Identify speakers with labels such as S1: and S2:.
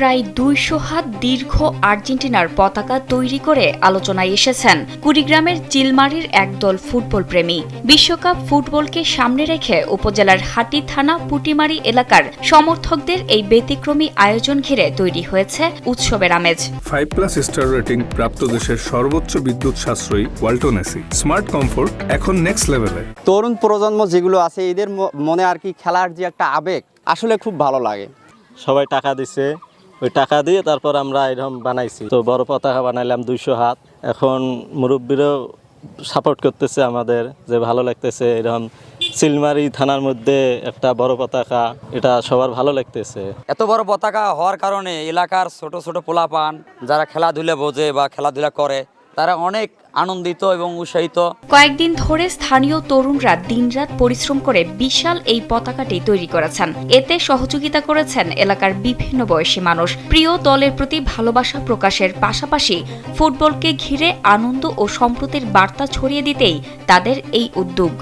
S1: প্রায় ২০০ হাত দীর্ঘ আর্জেন্টিনার পতাকা তৈরি করে আলোচনায় এসেছেন কুড়িগ্রামের চিলমারীর একদল ফুটবল প্রেমী। বিশ্বকাপ ফুটবলকে সামনে রেখে উপজেলার হাটি থানা পুটিমারি এলাকার সমর্থকদের এই ব্যতিক্রমী আয়োজন ঘিরে তৈরি হয়েছে উৎসবের আমেজ।
S2: 5+ স্টার রেটিং প্রাপ্ত দেশের সর্বোচ্চ বিদ্যুৎ সাশ্রয়ী ওয়ালটন এসি স্মার্ট কমফোর্ট এখন নেক্সট লেভেলে।
S3: তরুণ প্রজন্ম যেগুলো আছে এদের মনে আর কি খেলার যে একটা আবেগ আসলে খুব ভালো লাগে।
S4: সবাই টাকা দিছে, ওই টাকা দিয়ে তারপর আমরা এরকম বানাইছি। তো বড় পতাকা বানাইলাম 200 হাত। এখন মুরব্বীরাও সাপোর্ট করতেছে আমাদের, যে ভালো লাগতেছে এরকম চিলমারি থানার মধ্যে একটা বড় পতাকা, এটা সবার ভালো লাগতেছে।
S5: এত বড় পতাকা হওয়ার কারণে এলাকার ছোট ছোট পোলাপান যারা খেলাধুলা বোঝে বা খেলাধুলা করে তারা অনেক আনন্দিত এবং উৎসাহিত।
S1: কয়েকদিন ধরে স্থানীয় তরুণরা দিনরাত পরিশ্রম করে বিশাল এই পতাকাটি তৈরি করেছেন। এতে সহযোগিতা করেছেন এলাকার বিভিন্ন বয়সী মানুষ। প্রিয় দলের প্রতি ভালোবাসা প্রকাশের পাশাপাশি ফুটবলকে ঘিরে আনন্দ ও সম্প্রীতির বার্তা ছড়িয়ে দিতেই তাদের এই উদ্যোগ।